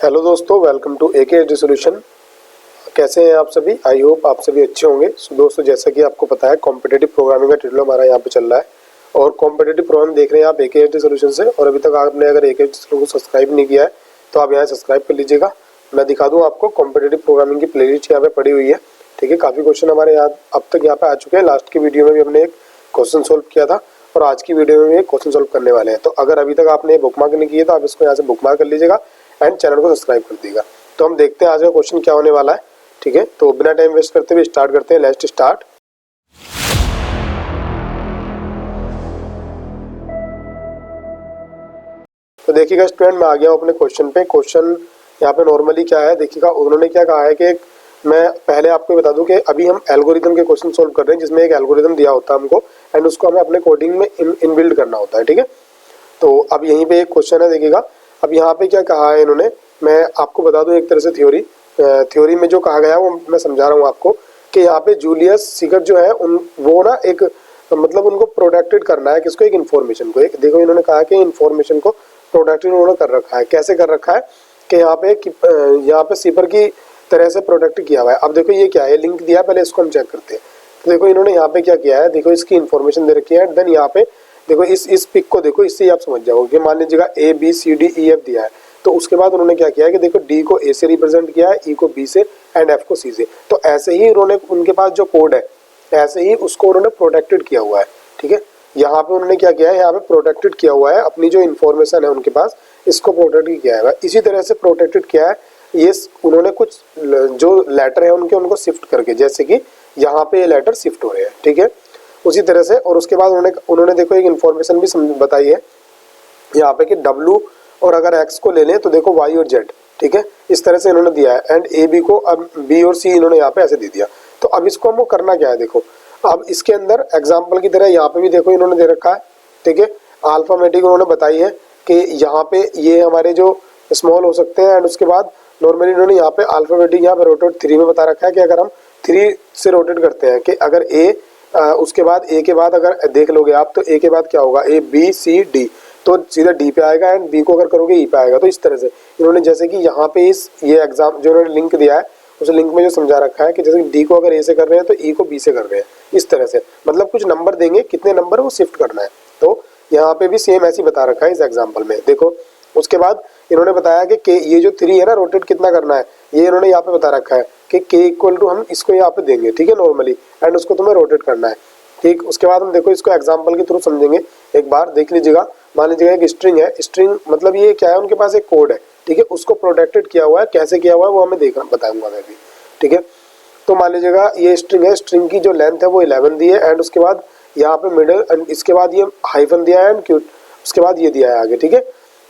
Hello दोस्तों, welcome to AKHD solution. कैसे हैं आप सभी? आई होप आप सभी अच्छे होंगे। दोस्तों, जैसा कि आपको पता है कॉम्पिटिटिव प्रोग्रामिंग का ट्यूटोरियल हमारा यहाँ पे चल रहा है और कॉम्पिटिटिव प्रोग्राम देख रहे हैं आप AKHD सॉल्यूशन से। और अभी तक आपने अगर AKHD सॉल्यूशन को सब्सक्राइब नहीं किया है तो आप यहाँ सब्सक्राइब कर लीजिएगा। मैं दिखा दूँ आपको कॉम्पिटिटिव प्रोग्रामिंग की प्लेलिस्ट यहाँ पे पड़ी हुई है। ठीक है, काफ़ी क्वेश्चन हमारे यहाँ अब तक यहाँ पे आ चुके हैं। लास्ट की वीडियो में भी हमने एक क्वेश्चन सोल्व किया था और आज की वीडियो में भी एक क्वेश्चन सोल्व करने वाले हैं। तो अगर अभी तक आपने बुकमार्क नहीं किया तो आप इसको यहाँ से बुकमार्क कर लीजिएगा एंड चैनल को सब्सक्राइब कर दीजिएगा। तो हम देखते हैं आज का क्वेश्चन क्या होने वाला है। ठीक है, तो बिना टाइम वेस्ट करते हुए स्टार्ट करते हैं। Let's start. तो देखिएगा स्टूडेंट, मैं आ गया हूँ अपने क्वेश्चन पे। क्वेश्चन यहाँ पे नॉर्मली क्या है, देखिएगा उन्होंने क्या कहा है कि मैं पहले आपको बता दूं कि अभी हम एल्गोरिथम के क्वेश्चन सोल्व कर रहे हैं जिसमें एक एल्गोरिथम दिया होता है हमको एंड उसको हमें अपने कोडिंग में इनबिल्ड करना होता है। ठीक है, तो अब यहीं पे एक क्वेश्चन है, देखिएगा अब यहाँ पे क्या कहा है इन्होंने। मैं आपको बता दूं एक तरह से थ्योरी में जो कहा गया है वो मैं समझा रहा हूँ आपको कि यहाँ पे जूलियस सीगर जो है वो ना एक मतलब उनको प्रोटेक्टेड करना है किसको, एक इन्फॉर्मेशन को। एक देखो इन्होंने कहा कि इन्फॉर्मेशन को प्रोटेक्टेड उन्होंने कर रखा है। कैसे कर रखा है कि यहाँ पे सीपर की तरह से प्रोटेक्ट किया हुआ है। अब देखो ये क्या है, लिंक दिया है, पहले इसको हम चेक करते हैं। तो देखो इन्होंने यहाँ पे क्या किया है, देखो इसकी इन्फॉर्मेशन दे रखी है। देन यहाँ पे देखो इस पिक को देखो, इससे आप समझ जाओगे। मान लीजिएगा ABCDEF दिया है, तो उसके बाद उन्होंने क्या किया है कि देखो D को A से रिप्रेजेंट किया है, E को B से एंड F को C से। तो ऐसे ही उन्होंने उनके पास जो कोड है ऐसे ही उसको उन्होंने प्रोटेक्टेड किया हुआ है। ठीक है, यहाँ पे उन्होंने क्या किया है, यहाँ पे प्रोटेक्टेड किया हुआ है अपनी जो इन्फॉर्मेशन है उनके पास, इसको प्रोटेक्टेड किया है। इसी तरह से प्रोटेक्टेड किया है ये उन्होंने कुछ जो लेटर है उनको शिफ्ट करके, जैसे कि यहाँ पे ये लेटर शिफ्ट हो रहे हैं। ठीक है, उसी तरह से। और उसके बाद उन्होंने देखो एक इन्फॉर्मेशन भी बताई है यहाँ पे कि W और अगर X को ले लें तो देखो Y और Z। ठीक है, इस तरह से इन्होंने दिया है एंड AB को अब B और C इन्होंने यहाँ पे ऐसे दे दिया। तो अब इसको हमको करना क्या है, देखो अब इसके अंदर एग्जाम्पल की तरह यहाँ पे भी देखो इन्होंने दे रखा है। ठीक है, अल्फामेटिक उन्होंने बताई है कि यहाँ पे ये हमारे जो स्मॉल हो सकते हैं एंड उसके बाद नॉर्मली इन्होंने यहाँ पे अल्फाबेटिक यहाँ पे रोटेट 3 में बता रखा है कि अगर हम 3 से रोटेट करते हैं कि अगर उसके बाद A के बाद अगर देख लोगे आप तो A के बाद क्या होगा, ABCD, तो सीधा D पे आएगा एंड B को अगर करोगे E पे आएगा। तो इस तरह से इन्होंने जैसे कि यहाँ पे ये एग्जाम जो उन्होंने लिंक दिया है उस लिंक में जो समझा रखा है कि जैसे D को अगर A से कर रहे हैं तो E को B से कर रहे हैं, इस तरह से। मतलब कुछ नंबर देंगे, कितने नंबर वो शिफ्ट करना है। तो यहाँ पे भी सेम ऐसे ही बता रखा है इस एग्जाम्पल में। देखो उसके बाद इन्होंने बताया कि ये जो 3 है ना, रोटेट कितना करना है ये इन्होंने यहाँ पे बता रखा है कि K इक्वल टू हम इसको यहाँ पे देंगे। ठीक है, नॉर्मली एंड उसको तुम्हें रोटेट करना है। ठीक, उसके बाद हम देखो इसको एग्जांपल के थ्रू समझेंगे। एक बार देख लीजिएगा, मान लीजिएगा एक स्ट्रिंग है। स्ट्रिंग मतलब ये क्या है, उनके पास एक कोड है। ठीक है, उसको प्रोटेक्टेड किया हुआ है। कैसे किया हुआ है वो हमें बताऊंगा मैं भी। ठीक है, तो मान लीजिएगा ये स्ट्रिंग है, स्ट्रिंग की जो लेंथ है वो 11 दी है एंड उसके बाद यहाँ पे मिडल एंड इसके बाद ये हाइफन दिया है एंड क्यूट, उसके बाद ये दिया है आगे। ठीक है,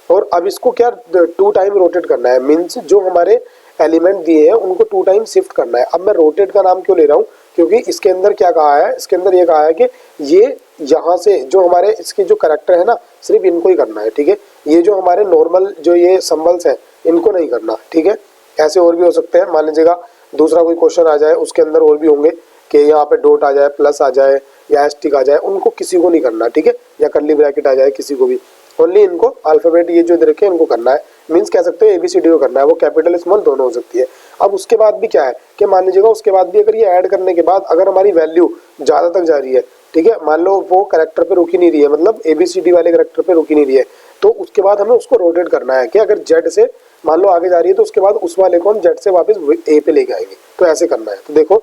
और अब इसको क्या 2 टाइम रोटेट करना है, मीन्स जो हमारे एलिमेंट दिए हैं उनको 2 टाइम शिफ्ट करना है। अब मैं रोटेट का नाम क्यों ले रहा हूँ, क्योंकि इसके अंदर क्या कहा है, इसके अंदर ये कहा है कि ये यहाँ से जो हमारे इसके जो करैक्टर है ना सिर्फ इनको ही करना है। ठीक है, ये जो हमारे नॉर्मल जो ये सिंबल्स हैं इनको नहीं करना। ठीक है, ऐसे और भी हो सकते हैं। मान लीजिएगा दूसरा कोई क्वेश्चन आ जाए उसके अंदर और भी होंगे कि यहाँ पे डॉट आ जाए, प्लस आ जाए या एस्टिक आ जाए, उनको किसी को नहीं करना। ठीक है, या कर्ली ब्रैकेट आ जाए किसी को भी, ओनली इनको अल्फाबेट ये जो दे रखे हैं इनको करना है। मीन्स कह सकते हो ABCD को करना है, वो कैपिटल स्मॉल दोनों हो सकती है। अब उसके बाद भी क्या है कि मान लीजिएगा उसके बाद भी अगर ये ऐड करने के बाद अगर हमारी वैल्यू ज़्यादा तक जा रही है, ठीक है, मान लो वो करैक्टर पे रुकी नहीं रही है, मतलब ABCD वाले करैक्टर पे रुकी नहीं रही है, तो उसके बाद हमें उसको रोटेट करना है कि अगर Z से मान लो आगे जा रही है तो उसके बाद उस वाले को हम Z से वापस A पे लेके आएंगे। तो ऐसे करना है। तो देखो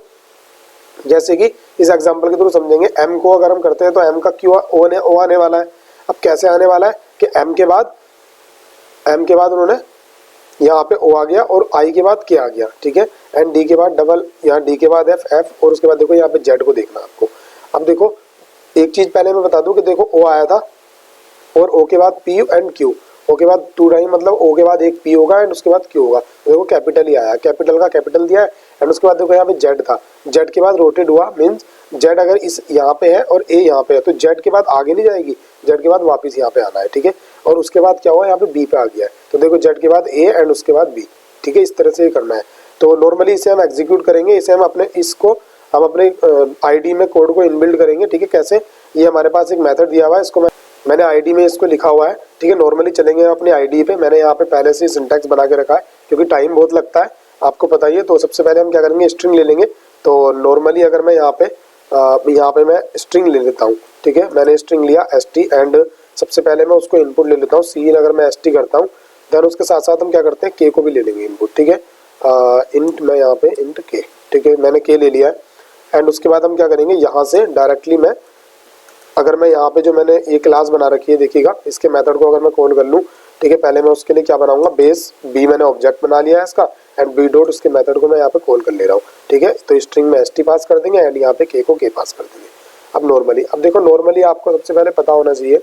जैसे कि इस एग्जाम्पल के थ्रू समझेंगे। M को अगर हम करते हैं तो M का क्यों O आने वाला है। अब कैसे आने वाला है कि M के बाद उन्होंने यहाँ पे O आ गया और I के बाद K आ गया। ठीक है, एंड D के बाद डबल, यहाँ D के बाद F और उसके बाद देखो यहाँ पे Z को देखना आपको। अब देखो एक चीज पहले मैं बता दूं कि देखो O आया था और O के बाद P एंड Q, O के बाद 2 टाइम, मतलब O के बाद एक P होगा एंड उसके बाद Q होगा। तो देखो कैपिटल ही आया, कैपिटल का कैपिटल दिया है एंड उसके बाद देखो यहाँ पे Z था, Z के बाद रोटेट हुआ, मीन्स Z अगर इस यहाँ पे है और A यहाँ पे है तो Z के बाद आगे नहीं जाएगी, Z के बाद वापस यहाँ पे आना है। ठीक है, और उसके बाद क्या हुआ, यहाँ पे B पे आ गया है। तो देखो Z के बाद A एंड उसके बाद B। ठीक है, इस तरह से करना है। तो नॉर्मली इसे हम एग्जीक्यूट करेंगे, इसे हम अपने ID में कोड को इनबिल्ड करेंगे। ठीक है, कैसे, ये हमारे पास एक मेथड दिया हुआ है, इसको मैंने ID में इसको लिखा हुआ है। ठीक है, नॉर्मली चलेंगे अपनी ID पे। मैंने यहाँ पे पहले से सिंटैक्स बना के रखा है क्योंकि टाइम बहुत लगता है, आपको पता ही है। तो सबसे पहले हम क्या करेंगे, स्ट्रिंग ले लेंगे। तो नॉर्मली अगर मैं यहाँ पे मैं स्ट्रिंग ले लेता हूँ, ठीक है। मैंने स्ट्रिंग लिया st एंड सबसे पहले मैं उसको इनपुट ले लेता हूँ सी। अगर मैं st करता हूँ देन उसके साथ साथ हम क्या करते हैं, k को भी ले लेंगे इनपुट, ठीक है। इंट मैं यहाँ पे इंट k, ठीक है, मैंने k ले लिया है। एंड उसके बाद हम क्या करेंगे, यहाँ से डायरेक्टली मैं अगर मैं यहाँ पे जो मैंने ये क्लास बना रखी है देखिएगा, इसके मेथड को अगर मैं कॉल कर लूँ, ठीक है, पहले मैं उसके लिए क्या बनाऊंगा, बेस बी मैंने ऑब्जेक्ट बना लिया है इसका एंड बी डॉट उसके मेथड को मैं यहाँ पे कॉल कर ले रहा हूँ, ठीक है। तो स्ट्रिंग में st पास कर देंगे एंड यहाँ पे k को k पास कर देंगे। अब नॉर्मली आपको सबसे पहले पता होना चाहिए,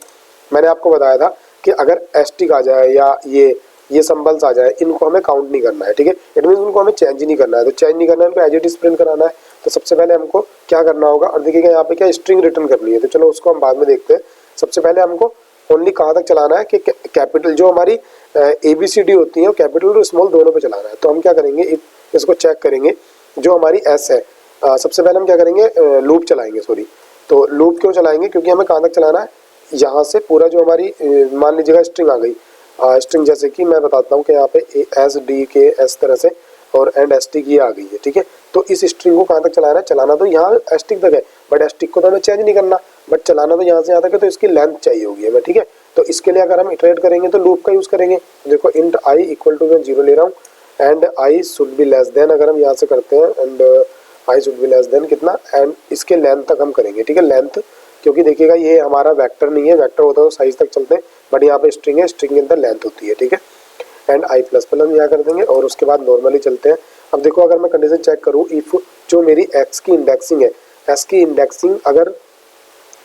मैंने आपको बताया था कि अगर st आ जाए या ये सिंबल्स आ जाए, इनको हमें काउंट नहीं करना है, ठीक है। इट मीन उनको हमें चेंज नहीं करना है। तो चेंज नहीं करना है, उनको एज इट इज प्रिंट कराना है। तो सबसे पहले हमको क्या करना होगा, और देखिएगा यहाँ पे क्या स्ट्रिंग रिटर्न करनी है। तो चलो उसको हम बाद में देखते हैं। सबसे पहले हमको ओनली कहाँ तक चलाना है कि कैपिटल जो हमारी ABCD होती है कैपिटल और स्मॉल दोनों पे चलाना है। तो हम क्या करेंगे, इसको चेक करेंगे। जो हमारी S है, सबसे पहले हम क्या करेंगे, लूप चलाएंगे, सॉरी। तो लूप क्यों चलाएंगे, क्योंकि हमें कहाँ तक चलाना है, यहाँ से पूरा जो हमारी मान लीजिएगा स्ट्रिंग आ गई, स्ट्रिंग जैसे कि मैं बताता हूँ कि यहाँ पे SDK इस तरह से और एंड ST की आ गई है, ठीक है। तो इस स्ट्रिंग को कहाँ तक चलाना है, चलाना तो यहाँ ST तक है, बट ST को तो हमें चेंज नहीं करना, बट चलाना तो यहाँ से यहाँ तक है। तो इसकी लेंथ चाहिए होगी हमें, ठीक है। तो इसके लिए अगर हम इटरेट करेंगे तो लूप का यूज़ करेंगे। देखो इंट i इक्वल टू मैं 0 ले रहा हूँ and i should be less than, अगर हम यहाँ से करते हैं and i should be less than कितना, एंड इसके लेंथ तक हम करेंगे, ठीक है, लेंथ। क्योंकि देखिएगा ये हमारा वेक्टर नहीं है, वेक्टर होता है तो साइज तक चलते हैं, बट यहाँ पे स्ट्रिंग है, स्ट्रिंग के अंदर लेंथ होती है, ठीक है। एंड i प्लस प्लस हम यहाँ कर देंगे और उसके बाद नॉर्मली चलते हैं। अब देखो अगर मैं कंडीशन चेक करूँ, इफ़ जो मेरी x की इंडेक्सिंग है, s की इंडेक्सिंग अगर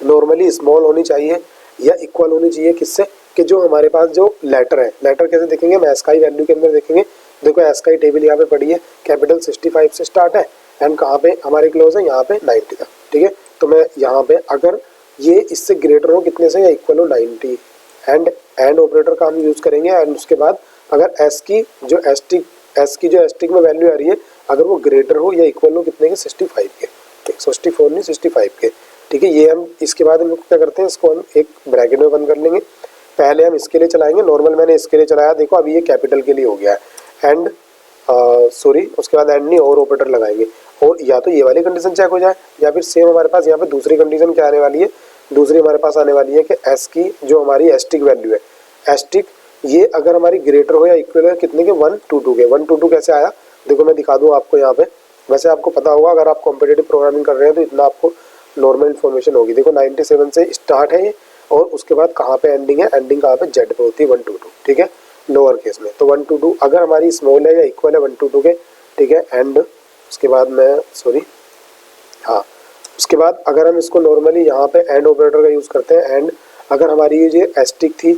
नॉर्मली स्मॉल होनी चाहिए या इक्वल होनी चाहिए, किससे, कि जो हमारे पास जो लेटर है, लेटर कैसे देखेंगे, हम एस्काई वैल्यू के अंदर देखेंगे। देखो एस्काई टेबल यहाँ पे पड़ी है, कैपिटल 65 से स्टार्ट है एंड कहाँ पे हमारे क्लोज है, यहाँ पे 90 तक, ठीक है। तो मैं यहाँ पे अगर ये इससे ग्रेटर हो कितने से या इक्वल हो 90, एंड ऑपरेटर का हम यूज़ करेंगे। एंड उसके बाद अगर एस की जो एस्टिक में वैल्यू आ रही है, अगर वो ग्रेटर हो या इक्वल हो कितने के, 65 के, ठीक, 64 नहीं 65 के, ठीक है। ये हम इसके बाद हम क्या करते हैं, इसको हम एक ब्रैकेट में बंद कर लेंगे। पहले हम इसके लिए चलाएंगे, नॉर्मल मैंने इसके लिए चलाया, देखो अभी ये कैपिटल के लिए हो गया है एंड सॉरी, उसके बाद एंड नहीं और ऑपरेटर लगाएंगे। और या तो ये वाली कंडीशन चेक हो जाए या फिर सेम हमारे पास यहाँ पे दूसरी कंडीशन क्या आने वाली है, दूसरी हमारे पास आने वाली है कि एस की जो हमारी एस्टिक वैल्यू है, एस्टिक ये अगर हमारी ग्रेटर हो या इक्वल हो कितने के, 122 के। 122 कैसे आया, देखो मैं दिखा दूँ आपको यहाँ पे। वैसे आपको पता होगा, अगर आप कॉम्पिटेटिव प्रोग्रामिंग कर रहे हैं तो इतना आपको नॉर्मल इन्फॉर्मेशन होगी। देखो 97 से स्टार्ट है ये और उसके बाद कहाँ पे एंडिंग है, एंडिंग कहाँ पे, जेड पे होती है 122, ठीक है, लोअर केस में। तो 122 अगर हमारी स्मॉल है या इक्वल है 122 के, ठीक है। एंड उसके बाद मैं सॉरी हाँ, उसके बाद अगर हम इसको नॉर्मली यहाँ पे एंड ऑपरेटर का यूज़ करते हैं, एंड अगर हमारी ये एस्टिक थी,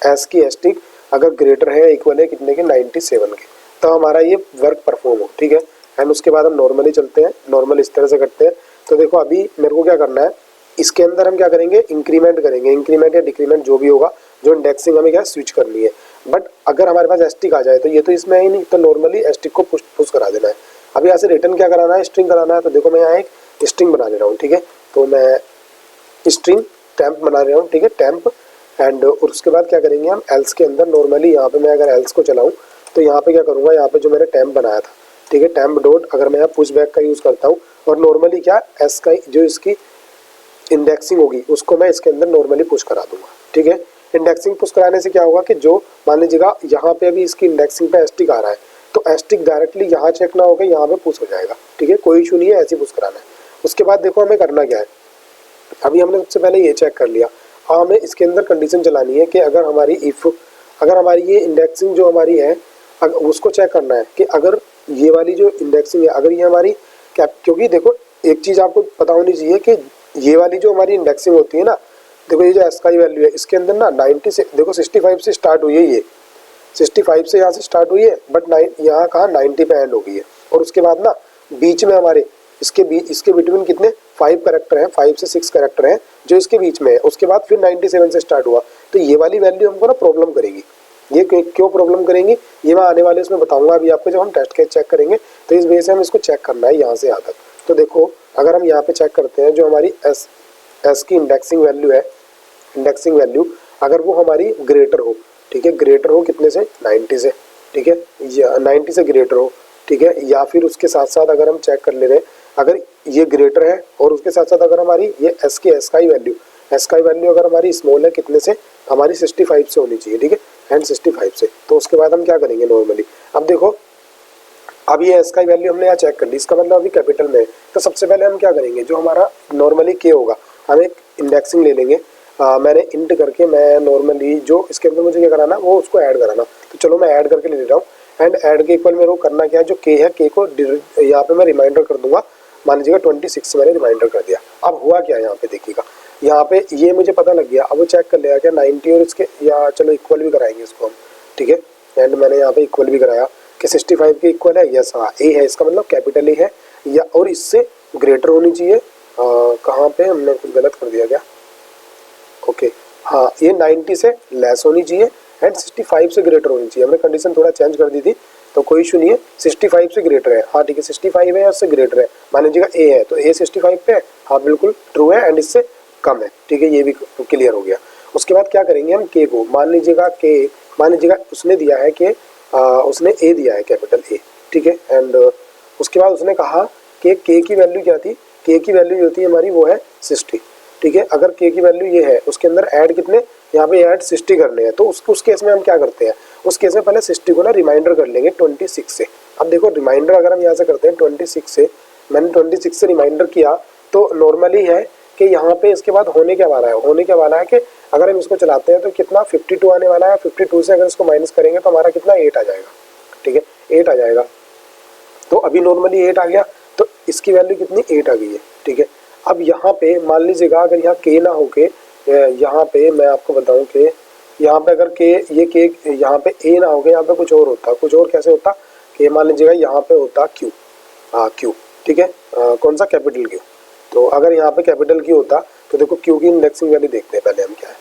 एस की एस्टिक अगर ग्रेटर है इक्वल है कितने के, 97 के, तो हमारा ये वर्क परफॉर्म हो, ठीक है। एंड उसके बाद हम नॉर्मली चलते हैं, नॉर्मल इस तरह से करते हैं। तो देखो अभी मेरे को क्या करना है, इसके अंदर हम क्या करेंगे, इंक्रीमेंट करेंगे, इंक्रीमेंट या डिक्रीमेंट जो भी होगा, जो इंडेक्सिंग हमें क्या स्विच करनी है। बट अगर हमारे पास एस्टिक आ जाए तो ये तो इसमें ही नहीं, तो नॉर्मली एस्टिक को पुश करा देना है। अब यहाँ से रिटर्न क्या कराना है, स्ट्रिंग कराना है। तो देखो मैं यहाँ एक स्ट्रिंग बना ले रहा हूँ, ठीक है। तो मैं स्ट्रिंग टेम्प बना रहा हूँ, ठीक है, टेम्प। एंड और उसके बाद क्या करेंगे हम, एल्स के अंदर नॉर्मली यहाँ पे मैं अगर एल्स को चलाऊँ तो यहाँ पे क्या करूँगा, यहाँ पे जो मैंने टेम्प बनाया था, ठीक है, टेम्प डॉट अगर मैं यहाँ पुश बैक का यूज़ करता हूँ और नॉर्मली क्या एस का जो इसकी इंडेक्सिंग होगी उसको मैं इसके अंदर नॉर्मली पुश करा दूंगा, ठीक है। इंडेक्सिंग पुश कराने से क्या होगा कि जो मान लीजिएगा यहाँ पे अभी इसकी इंडेक्सिंग पे एस्टिक आ रहा है, तो एस्टिक डायरेक्टली यहाँ चेक ना होगा, यहाँ पे पुश हो जाएगा, ठीक है, कोई इशू नहीं है, ऐसे पुश कराना है। उसके बाद देखो हमें करना क्या है, अभी हमने सबसे पहले ये चेक कर लिया। हाँ, हमें इसके अंदर कंडीशन चलानी है कि अगर हमारी ये इंडेक्सिंग जो हमारी है उसको चेक करना है कि अगर ये वाली जो इंडेक्सिंग है अगर ये हमारी क्या, क्योंकि देखो एक चीज़ आपको पता होनी चाहिए कि ये वाली जो हमारी इंडेक्सिंग होती है ना, देखो ये जो एस का वैल्यू है इसके अंदर ना 90 से देखो 65 से स्टार्ट हुई है, ये 65 से यहाँ से स्टार्ट हुई है, बट यहाँ कहाँ 90 पे एंड हो गई है। और उसके बाद ना बीच में हमारे इसके बिटवीन कितने 5 करेक्टर हैं, 5 से 6 करेक्टर हैं जो इसके बीच में है। उसके बाद फिर 97 से स्टार्ट हुआ, तो ये वाली वैल्यू हमको ना प्रॉब्लम करेगी। ये क्यों प्रॉब्लम करेंगी ये मैं आने वाले इसमें बताऊंगा अभी आपको, जब हम टेस्ट केस चेक करेंगे। तो इस वजह से हम इसको चेक करना है यहाँ से यहाँ तक। तो देखो अगर हम यहाँ पे चेक करते हैं, जो हमारी एस की इंडेक्सिंग वैल्यू है, इंडेक्सिंग वैल्यू अगर वो हमारी ग्रेटर हो, ठीक है, ग्रेटर हो कितने से, 90 से, ठीक है, 90 से ग्रेटर हो, ठीक है, या फिर उसके साथ साथ अगर हम चेक कर ले रहे हैं, अगर ये ग्रेटर है और उसके साथ साथ अगर हमारी ये एस का ही वैल्यू अगर हमारी स्मॉल है कितने से, हमारी 65 से होनी चाहिए, ठीक है, एंड 65 से। तो उसके बाद हम क्या करेंगे नॉर्मली, अब देखो अब ये एस का वैल्यू हमने यहाँ चेक कर ली, इसका मतलब अभी कैपिटल में है। तो सबसे पहले हम क्या करेंगे, जो हमारा नॉर्मली के होगा, हम एक इंडेक्सिंग ले लेंगे। मैंने इंट करके मैं नॉर्मली जो इसके अंदर मुझे क्या कराना वो उसको ऐड कराना, तो चलो मैं ऐड करके ले रहा हूँ। एंड ऐड के इक्वल मेरे को करना क्या है, जो के है के को यहाँ पे मैं रिमाइंडर कर दूंगा, मान लीजिएगा 26 मैंने रिमाइंडर कर दिया। अब हुआ क्या यहाँ पे देखिएगा, यहाँ पे ये मुझे पता लग गया, अब वो चेक कर लेगा क्या 90 और इसके, या चलो इक्वल भी कराएंगे इसको हम, ठीक है। एंड मैंने यहाँ पे इक्वल भी कराया कि 65 के इक्वल है, यस हाँ ए है, इसका मतलब कैपिटल ए है, या और इससे ग्रेटर होनी चाहिए। कहाँ पे हमने कुछ गलत कर दिया क्या, ओके हाँ, ये 90 से लेस होनी चाहिए एंड 65 से ग्रेटर होनी चाहिए। हमने कंडीशन थोड़ा चेंज कर दी थी, तो कोई इशू नहीं है, 65 से ग्रेटर है, हाँ ठीक है, 65 है या उससे ग्रेटर है, मान लीजिएगा ए है तो ए 65 पे है, हाँ बिल्कुल ट्रू है, एंड इससे कम है, ठीक है, ये भी क्लियर हो गया। उसके बाद क्या करेंगे हम के को, मान लीजिएगा उसने दिया है कि उसने ए दिया है कैपिटल ए, ठीक है, एंड उसके बाद उसने कहा कि के की वैल्यू क्या थी, के की वैल्यू जो होती है हमारी वो है 60, ठीक है। अगर के की वैल्यू ये है, उसके अंदर ऐड कितने, यहाँ पे ऐड 60 करने हैं, तो उस केस में हम क्या करते हैं, उस केस में पहले 60 को ना रिमाइंडर कर लेंगे 26 से। अब देखो रिमाइंडर अगर हम यहाँ से करते हैं 26 से, मैंने 26 से रिमाइंडर किया, तो नॉर्मली है कि यहाँ पे इसके बाद होने क्या वाला है कि अगर हम इसको चलाते हैं तो कितना 52 आने वाला है, 52 से अगर इसको माइनस करेंगे तो हमारा कितना 8 आ जाएगा, ठीक है, 8 आ जाएगा। तो अभी नॉर्मली 8 आ गया, तो इसकी वैल्यू कितनी 8 आ गई है, ठीक है। अब यहाँ पे मान लीजिएगा अगर यहाँ के ना हो के, यहाँ पे मैं आपको बताऊँ कि यहाँ पे अगर के यहाँ पे ए ना हो के यहाँ पे कुछ और होता, कुछ और कैसे होता कि मान लीजिएगा यहाँ पे होता क्यू, क्यू, ठीक है, कौन सा कैपिटल क्यू। तो अगर यहाँ पे कैपिटल क्यू होता तो देखो क्यू की इंडेक्सिंग वैल्यू देखते हैं पहले हम क्या है।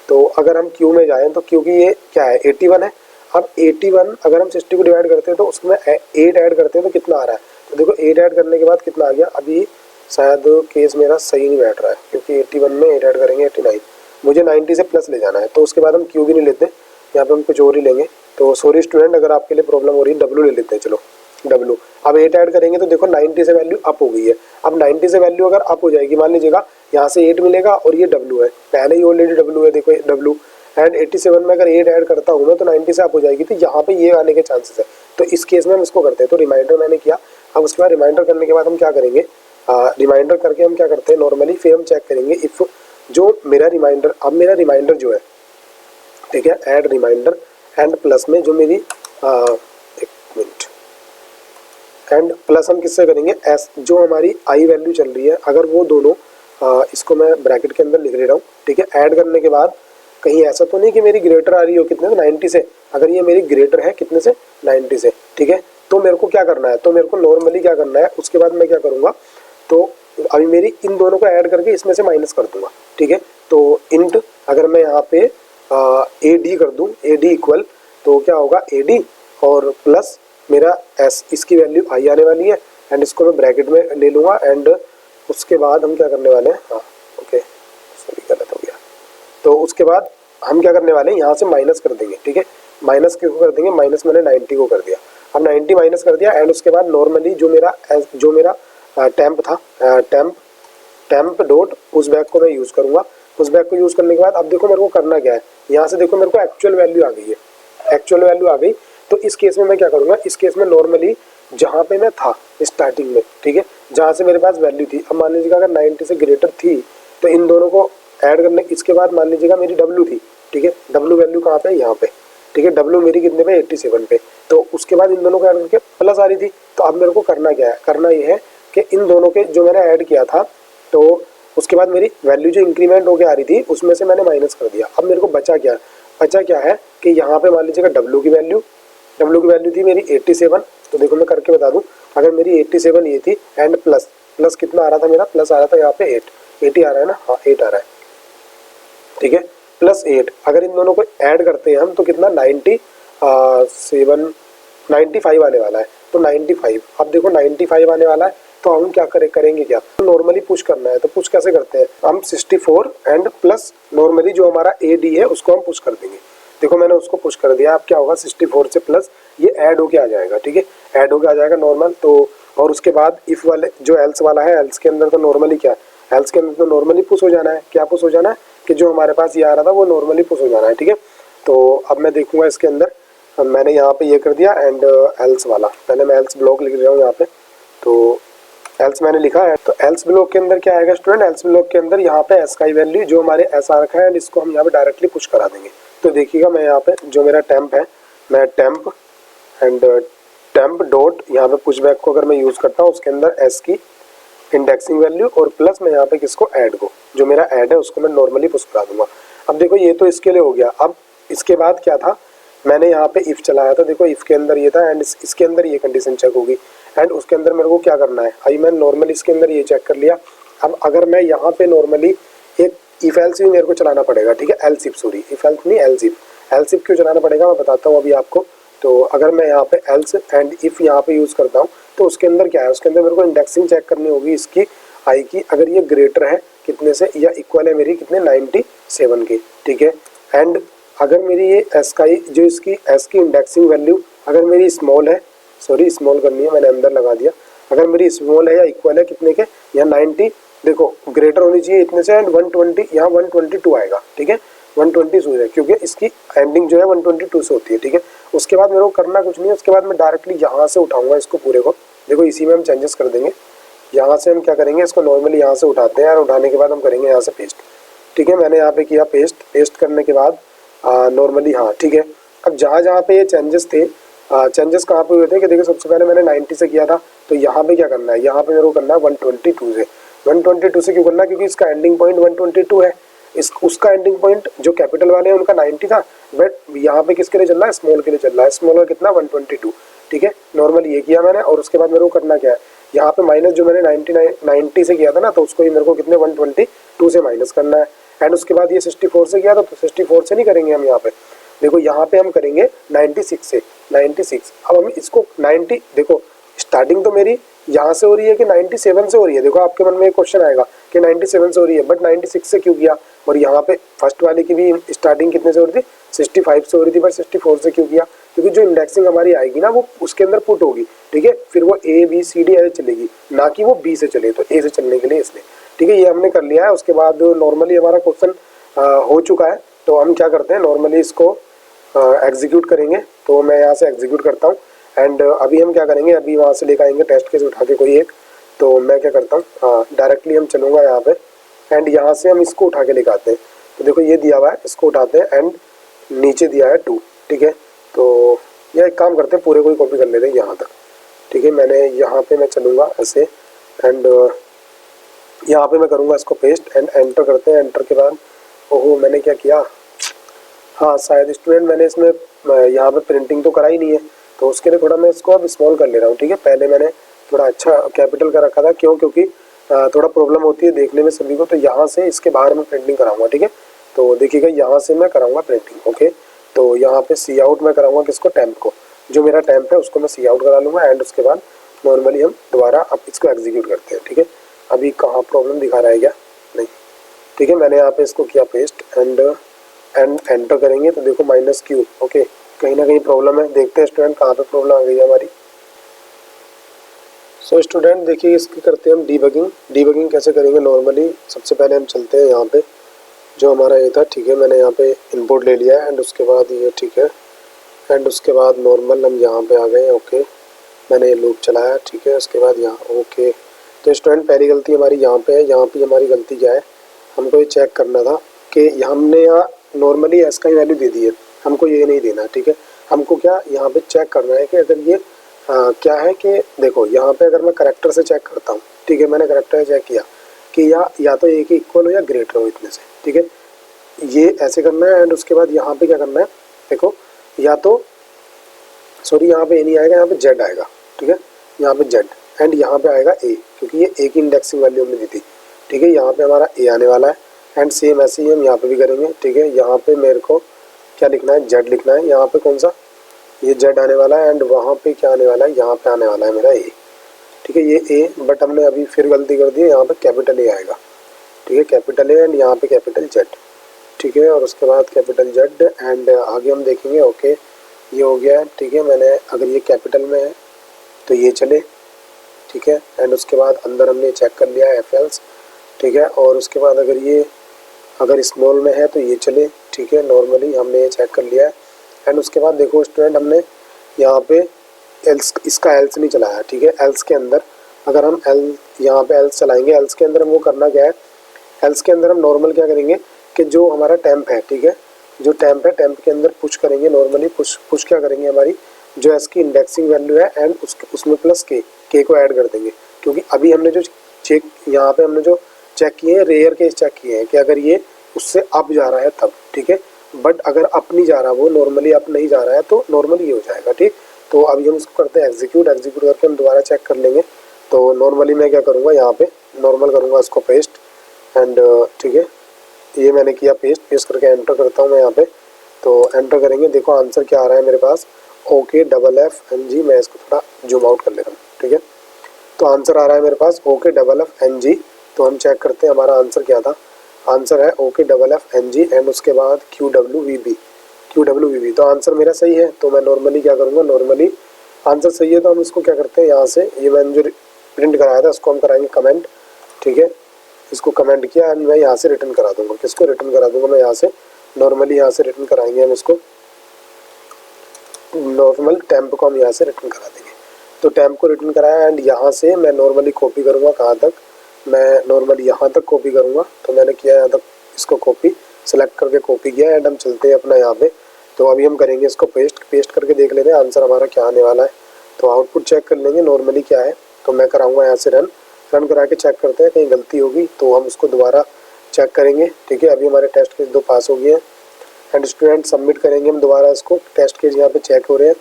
तो अगर हम क्यू में जाएँ तो क्यू की ये क्या है 81 है। अब 81 अगर हम 60 को डिवाइड करते हैं तो उसमें 8 ऐड करते हैं तो कितना आ रहा है, तो देखो 8 ऐड करने के बाद कितना आ गया, अभी शायद केस मेरा सही नहीं बैठ रहा है क्योंकि 81 में 8 ऐड करेंगे 89, मुझे 90 से प्लस ले जाना है। तो उसके बाद हम क्यू भी नहीं लेते, यहाँ पे हम कुछ और ही लेंगे। तो सॉरी स्टूडेंट अगर आपके लिए प्रॉब्लम हो रही है, डब्लू ले लेते हैं, चलो डब्लू। अब 8 ऐड करेंगे तो देखो 90 से वैल्यू अप हो गई है। अब 90 से वैल्यू अगर अप हो जाएगी, मान लीजिएगा यहाँ से 8 मिलेगा और ये डब्लू है, पहले ही ऑलरेडी डब्लू है, देखो डब्लू, एंड 87 में अगर 8 ऐड करता हूँ मैं तो 90 से अप हो जाएगी, तो यहाँ पे ये आने के चांसेस है। तो इस केस में हम इसको करते हैं, तो रिमाइंडर मैंने किया। अब उसके बाद रिमाइंडर करने के बाद हम क्या करेंगे, रिमाइंडर करके हम क्या करते हैं नॉर्मली, फिर हम चेक करेंगे इफ़ जो मेरा रिमाइंडर, अब मेरा रिमाइंडर जो है, ठीक है, ऐड रिमाइंडर एंड प्लस में जो मेरी एक मिनट, एंड प्लस हम किससे करेंगे, एस जो हमारी आई वैल्यू चल रही है, अगर वो दोनों इसको मैं ब्रैकेट के अंदर लिख ले रहा हूँ, ठीक है। ऐड करने के बाद कहीं ऐसा तो नहीं कि मेरी ग्रेटर आ रही हो कितने से 90 से, अगर ये मेरी ग्रेटर है कितने से 90 से, ठीक है। तो मेरे को क्या करना है, तो मेरे को नॉर्मली क्या करना है, उसके बाद मैं क्या करूँगा, तो अभी मेरी इन दोनों को ऐड करके इसमें से माइनस कर दूंगा, ठीक है। तो इंट अगर मैं यहाँ पे ए डी कर दूँ, ए डी इक्वल, तो क्या होगा ए डी और प्लस मेरा एस, इसकी वैल्यू आई आने वाली है, एंड इसको मैं ब्रैकेट में ले लूँगा। एंड उसके बाद हम क्या करने वाले हैं, हाँ ओके सॉरी गलत हो गया, तो उसके बाद हम क्या करने वाले हैं, यहाँ से माइनस कर देंगे, ठीक है। माइनस क्यों कर देंगे, माइनस मैंने 90 को कर दिया, अब 90 माइनस कर दिया। एंड उसके बाद नॉर्मली जो मेरा टेम्प था, टेम्प डॉट उस बैग को मैं यूज़ करूँगा। उस बैग को यूज़ करने के बाद अब देखो मेरे को करना क्या है, यहाँ से देखो मेरे को एक्चुअल वैल्यू आ गई है, एक्चुअल वैल्यू आ गई। तो इस केस में मैं क्या करूँगा, इस केस में नॉर्मली जहाँ पे मैं था स्टार्टिंग में, ठीक है, जहाँ से मेरे पास वैल्यू थी, अब मान लीजिएगा अगर 90 से ग्रेटर थी तो इन दोनों को ऐड करने, इसके बाद मान लीजिएगा मेरी डब्ल्यू थी, ठीक है, डब्ल्यू वैल्यू कहाँ पे, यहाँ पे, ठीक है, डब्ल्यू मेरी कितने पे 87 पे। तो उसके बाद इन दोनों को ऐड करके प्लस आ रही थी। तो अब मेरे को करना क्या है, करना ये है कि इन दोनों के जो मैंने ऐड किया था, तो उसके बाद मेरी वैल्यू जो इंक्रीमेंट होकर आ रही थी उसमें से मैंने माइनस कर दिया। अब मेरे को बचा क्या है कि यहाँ पे मान लीजिएगा डब्ल्यू की वैल्यू थी मेरी 87। तो देखो मैं करके बता दूं, अगर मेरी 87 ये थी एंड प्लस कितना आ रहा था मेरा, प्लस आ रहा था यहाँ पे 80 आ रहा है ना, हाँ 8 आ रहा है, ठीक है, प्लस 8। अगर इन दोनों को ऐड करते हैं हम तो कितना 95 आने वाला है। तो 95, अब देखो 95 आने वाला है, तो हम क्या करेंगे क्या, नॉर्मली पुश करना है। तो पुश कैसे करते हैं हम, 64 एंड प्लस नॉर्मली जो हमारा ए डी है उसको हम पुश कर देंगे। देखो मैंने उसको पुश कर दिया, अब क्या होगा 64 से प्लस ये ऐड होके आ जाएगा, ठीक है, ऐड होके आ जाएगा नॉर्मल। तो और उसके बाद इफ वाले जो एल्स वाला है, एल्स के अंदर तो नॉर्मली क्या है, एल्स के अंदर तो नॉर्मली पुश हो जाना है, क्या पुश हो जाना है कि जो हमारे पास ये आ रहा था वो नॉर्मली पुश हो जाना है, ठीक है। तो अब मैं देखूंगा इसके अंदर, मैंने यहाँ पे ये कर दिया एंड एल्स वाला, पहले मैं एल्स ब्लॉक लिख रहा हूँ यहाँ पे, तो एल्स मैंने लिखा है। तो एल्स ब्लॉक के अंदर क्या आएगा स्टूडेंट, एल्स ब्लॉक के अंदर यहाँ पे एस का वैल्यू जो हमारे एस आ रखा है, इसको हम यहाँ पे डायरेक्टली पुश करा देंगे। तो देखिएगा मैं यहाँ पे जो मेरा टेम्प है, मैं टेम्प एंड टेम्प डॉट यहाँ पे पुश बैक को अगर मैं यूज़ करता हूँ, उसके अंदर एस की इंडेक्सिंग वैल्यू और प्लस मैं यहाँ पे किसको ऐड को, जो मेरा ऐड है उसको मैं नॉर्मली पुश करा दूंगा। अब देखो ये तो इसके लिए हो गया। अब इसके बाद क्या था, मैंने यहाँ पे इफ़ चलाया था, देखो इफ़ के अंदर ये था एंड इसके अंदर ये कंडीशन चेक होगी एंड उसके अंदर मेरे को क्या करना है, आई मैंने नॉर्मली इसके अंदर ये चेक कर लिया। अब अगर मैं यहाँ पे नॉर्मली एक इफ एल्स भी मेरे को चलाना पड़ेगा, ठीक है, else if, sorry if else नहीं एल्स इफ, एल्स इफ क्यों चलाना पड़ेगा मैं बताता हूँ अभी आपको। तो अगर मैं यहाँ पे एल्स एंड इफ यहाँ पे यूज़ करता हूँ तो उसके अंदर क्या है, उसके अंदर मेरे को इंडेक्सिंग चेक करनी होगी इसकी आई की, अगर ये ग्रेटर है कितने से या इक्वल है मेरी कितने 97 के, ठीक है। एंड अगर मेरी ये एस का जो इसकी एस की इंडेक्सिंग वैल्यू अगर मेरी स्मॉल है, सॉरी स्मॉल करनी है मैंने अंदर लगा दिया, अगर मेरी स्मॉल है या इक्वल है कितने के, या 90 देखो ग्रेटर होनी चाहिए इतने से एंड 120 यहाँ 122 आएगा, ठीक है, 120 हो जाए क्योंकि इसकी एंडिंग जो है 122 से होती है, ठीक है। उसके बाद मेरे को करना कुछ नहीं है, उसके बाद मैं डायरेक्टली यहाँ से उठाऊंगा इसको पूरे को, देखो इसी में हम चेंजेस कर देंगे। यहाँ से हम क्या करेंगे, इसको नॉर्मली यहाँ से उठाते हैं और उठाने के बाद हम करेंगे यहाँ से पेस्ट, ठीक है। मैंने यहाँ पे किया पेस्ट, पेस्ट करने के बाद नॉर्मली हाँ ठीक है। अब जहाँ जहाँ पे ये चेंजेस थे, चेंजेस कहाँ पे हुए थे कि देखो सबसे पहले मैंने 90 से किया था, तो यहाँ पे क्या करना है, यहाँ पे मेरे को करना है 122 से। 122 से क्यों करना है, क्योंकि इसका एंडिंग पॉइंट 122 है, इस उसका एंडिंग पॉइंट जो कैपिटल वाले हैं उनका 90 था, बट यहाँ पे किसके लिए चल रहा है, स्मॉल के लिए चल रहा है, स्मॉल का कितना 122, ठीक है। नॉर्मली ये किया मैंने और उसके बाद मेरे को करना क्या है, यहाँ पे माइनस जो मैंने 90 से किया था ना, तो उसको ही मेरे को कितने 122 से माइनस करना है। एंड उसके बाद ये 64 से किया था, तो 64 से नहीं करेंगे हम यहाँ पे, देखो यहाँ पे हम करेंगे 96 से, 96। अब हम इसको 90, देखो स्टार्टिंग तो मेरी यहाँ से हो रही है कि 97 से हो रही है, देखो आपके मन में एक क्वेश्चन आएगा कि 97 से हो रही है बट 96 से क्यों किया, और यहाँ पे फर्स्ट वाले की भी स्टार्टिंग कितने से हो रही थी, 65 से हो रही थी, बट 64 से क्यों किया, क्योंकि जो इंडेक्सिंग हमारी आएगी ना वो उसके अंदर पुट होगी, ठीक है, फिर वो ए बी सी डी ऐसे चलेगी, ना कि वो बी से चले, तो ए से चलने के लिए इसलिए, ठीक है, ये हमने कर लिया है। उसके बाद नॉर्मली हमारा क्वेश्चन हो चुका है, तो हम क्या करते हैं नॉर्मली इसको एग्जीक्यूट करेंगे। तो मैं यहाँ से एग्जीक्यूट करता हूँ एंड अभी हम क्या करेंगे, अभी वहाँ से लेकर आएंगे टेस्ट केस उठा के कोई एक, तो मैं क्या करता हूँ डायरेक्टली हम चलूँगा यहाँ पे एंड यहाँ से हम इसको उठा के लेकर आते हैं। तो देखो ये दिया हुआ है, इसको उठाते हैं एंड नीचे दिया है 2, ठीक है। तो यह एक काम करते हैं, पूरे को ही कॉपी कर लेते हैं यहाँ तक, ठीक है। मैंने यहाँ पे मैं चलूँगा ऐसे एंड यहाँ पे मैं करूँगा इसको पेस्ट एंड एंटर करते हैं। एंटर के बाद ओहो मैंने क्या किया, हाँ शायद स्टूडेंट मैंने इसमें यहाँ पे प्रिंटिंग तो करा ही नहीं है, तो उसके लिए थोड़ा मैं इसको अब स्मॉल कर ले रहा हूँ, ठीक है। पहले मैंने थोड़ा अच्छा कैपिटल का रखा था, क्यों, क्योंकि थोड़ा प्रॉब्लम होती है देखने में सभी को, तो यहाँ से इसके बाहर मैं प्रिंटिंग कराऊंगा, ठीक है। तो देखिएगा यहाँ से मैं कराऊंगा प्रिंटिंग, ओके। तो यहाँ पे सी आउट मैं कराऊंगा किसको, टैम्प को, जो मेरा टैम्प है उसको मैं सी आउट करा लूँगा एंड उसके बाद नॉर्मली हम दोबारा अब इसको एग्जीक्यूट करते हैं, ठीक है। अभी कहाँ प्रॉब्लम दिखा रहा है क्या, नहीं, ठीक है। मैंने यहाँ पे इसको किया पेस्ट एंड एंटर करेंगे तो देखो -Q, ओके, कहीं ना कहीं प्रॉब्लम है, देखते हैं स्टूडेंट कहाँ पे प्रॉब्लम आ गई है हमारी। सो स्टूडेंट देखिए इसकी करते हैं हम डीबगिंग। डीबगिंग कैसे करेंगे, नॉर्मली सबसे पहले हम चलते हैं यहाँ पे जो हमारा ये था, ठीक है, मैंने यहाँ पे इनपुट ले लिया है एंड उसके बाद ये, ठीक है, एंड उसके बाद नॉर्मल हम यहाँ पे आ गए, ओके, मैंने ये लूप चलाया, ठीक है। उसके बाद यहाँ, ओके। तो स्टूडेंट पहली गलती हमारी यहाँ पे है, यहाँ पे हमारी गलती क्या है, हमको ये चेक करना था कि हमने यहाँ नॉर्मली एस का ही वैल्यू दे दी है, हमको ये नहीं देना, ठीक है। हमको क्या यहाँ पे चेक करना है कि अगर ये क्या है कि देखो यहाँ पे अगर मैं करेक्टर से चेक करता हूँ, ठीक है, मैंने करेक्टर से चेक किया कि या तो ए के इक्वल हो या ग्रेटर हो इतने से, ठीक है, ये ऐसे करना है। एंड उसके बाद यहाँ पे क्या करना है, देखो या तो सॉरी यहाँ पे ए नहीं आएगा, यहाँ पे जेड आएगा, ठीक है, यहाँ पे जेड एंड यहाँ पे आएगा ए, क्योंकि ये ए की इंडेक्सिंग वैल्यू हमने दी थी, ठीक है। यहाँ पे हमारा ए आने वाला है एंड सेम ऐसे ही हम यहाँ पे भी करेंगे, ठीक है। यहाँ पे मेरे को क्या लिखना है, जेड लिखना है, यहाँ पे कौन सा, ये जेड आने वाला है एंड वहाँ पे क्या आने वाला है, यहाँ पे आने वाला है मेरा ए, ठीक है, ये ए, बट हमने अभी फिर गलती कर दी है, यहाँ पे कैपिटल ए आएगा, ठीक है, कैपिटल ए एंड यहाँ पे कैपिटल जेड, ठीक है, और उसके बाद कैपिटल जेड एंड आगे हम देखेंगे। ओके ये हो गया, ठीक है। मैंने अगर ये कैपिटल में है तो ये चले, ठीक है। एंड उसके बाद अंदर हमने चेक कर लिया एफ एल्स, ठीक है। और उसके बाद अगर स्मॉल में है तो ये चले, ठीक है। नॉर्मली हमने ये चेक कर लिया है। एंड उसके बाद देखो स्टूडेंट, हमने यहाँ पे एल्स, इसका एल्स नहीं चलाया, ठीक है। एल्स के अंदर अगर हम यहाँ पे एल्स चलाएंगे, एल्स के अंदर हम वो करना क्या है, एल्स के अंदर हम नॉर्मल क्या करेंगे कि जो हमारा टेम्प है, ठीक है, जो टेम्प है, टेम्प के अंदर पुश करेंगे। नॉर्मली पुश क्या करेंगे, हमारी जो एस की इंडेक्सिंग वैल्यू है एंड उसमें प्लस के को ऐड कर देंगे, क्योंकि अभी हमने जो चेक यहाँ पे हमने जो चेक किए हैं, रेयर केस चेक किए हैं कि अगर ये उससे अप जा रहा है तब, ठीक है। बट अगर अप नहीं जा रहा, वो नॉर्मली अप नहीं जा रहा है तो नॉर्मली ये हो जाएगा, ठीक। तो अभी हम इसको करते हैं एग्जीक्यूट करके हम दोबारा चेक कर लेंगे। तो नॉर्मली मैं क्या करूँगा, यहाँ पे नॉर्मल करूँगा इसको पेस्ट एंड ठीक है, ये मैंने किया पेस्ट करके एंटर करता हूँ मैं यहाँ पे। तो एंटर करेंगे, देखो आंसर क्या आ रहा है मेरे पास, OKFFNG। मैं इसको थोड़ा जूम आउट कर लेता हूँ, ठीक है। तो आंसर आ रहा है मेरे पास OKFFNG। तो हम चेक करते हैं हमारा आंसर क्या था। आंसर है OKFFNG एंड उसके बाद QWVB। तो आंसर मेरा सही है। तो मैं नॉर्मली क्या करूँगा, नॉर्मली आंसर सही है तो हम इसको क्या करते हैं, यहाँ से ये मैंने जो प्रिंट कराया था उसको हम कराएंगे कमेंट, ठीक है। इसको कमेंट किया एंड मैं यहाँ से रिटर्न करा दूंगा। किसको रिटर्न करा दूंगा मैं यहाँ से, नॉर्मली यहाँ से रिटर्न कराएंगे हम इसको, नॉर्मल टेम्प को हम यहाँ से रिटर्न करा देंगे। तो टेम्प को रिटर्न कराया एंड यहाँ से मैं नॉर्मली कॉपी करूँगा, कहाँ तक, मैं नॉर्मली यहाँ तक कॉपी करूँगा। तो मैंने किया यहाँ तक, इसको कॉपी सेलेक्ट करके कॉपी किया एंड हम चलते हैं अपना यहाँ पे। तो अभी हम करेंगे इसको पेस्ट करके देख लेते हैं आंसर हमारा क्या आने वाला है। तो आउटपुट चेक कर लेंगे नॉर्मली क्या है। तो मैं कराऊंगा यहाँ से रन करा के चेक करते हैं, कहीं गलती होगी तो हम उसको दोबारा चेक करेंगे, ठीक है। अभी हमारे टेस्ट केस 2 पास हो गए हैं एंड स्टूडेंट सबमिट करेंगे हम दोबारा इसको। टेस्ट केस यहाँ पे चेक हो रहे हैं,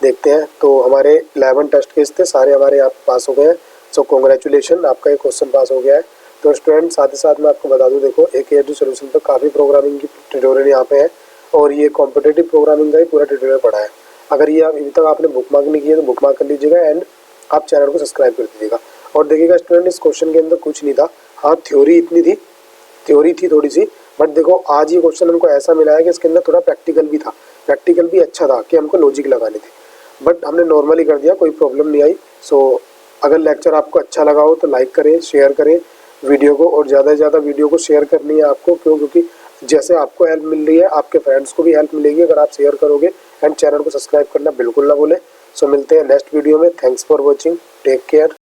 देखते हैं। तो हमारे 11 टेस्ट केस थे, सारे हमारे यहाँ पे पास हो गए हैं। सो कॉन्ग्रेचुलेशन, आपका ये क्वेश्चन पास हो गया है। तो स्टूडेंट साथ ही साथ मैं आपको बता दूं, देखो AKHD सोल्यूशन पर काफ़ी प्रोग्रामिंग की ट्यूटोरियल यहाँ पे है और ये कॉम्पिटेटिव प्रोग्रामिंग का ही पूरा ट्यूटोरियल पढ़ा है। अगर ये अभी तक आपने बुकमार्क नहीं किया तो बुकमार्क कर लीजिएगा एंड आप चैनल को सब्सक्राइब कर दीजिएगा। और देखिएगा स्टूडेंट, इस क्वेश्चन के अंदर कुछ नहीं था, हाँ थ्योरी थी थोड़ी सी, बट देखो आज ये क्वेश्चन हमको ऐसा मिला है कि इसके अंदर थोड़ा प्रैक्टिकल भी था, प्रैक्टिकल भी अच्छा था कि हमको लॉजिक लगाने थे, बट हमने नॉर्मली कर दिया, कोई प्रॉब्लम नहीं आई। सो अगर लेक्चर आपको अच्छा लगा हो तो लाइक करें, शेयर करें वीडियो को, और ज़्यादा से ज़्यादा वीडियो को शेयर करनी है आपको। क्योंकि जैसे आपको हेल्प मिल रही है आपके फ्रेंड्स को भी हेल्प मिलेगी अगर आप शेयर करोगे। एंड चैनल को सब्सक्राइब करना बिल्कुल ना भूलें। सो मिलते हैं नेक्स्ट वीडियो में। Thanks for watching, take care.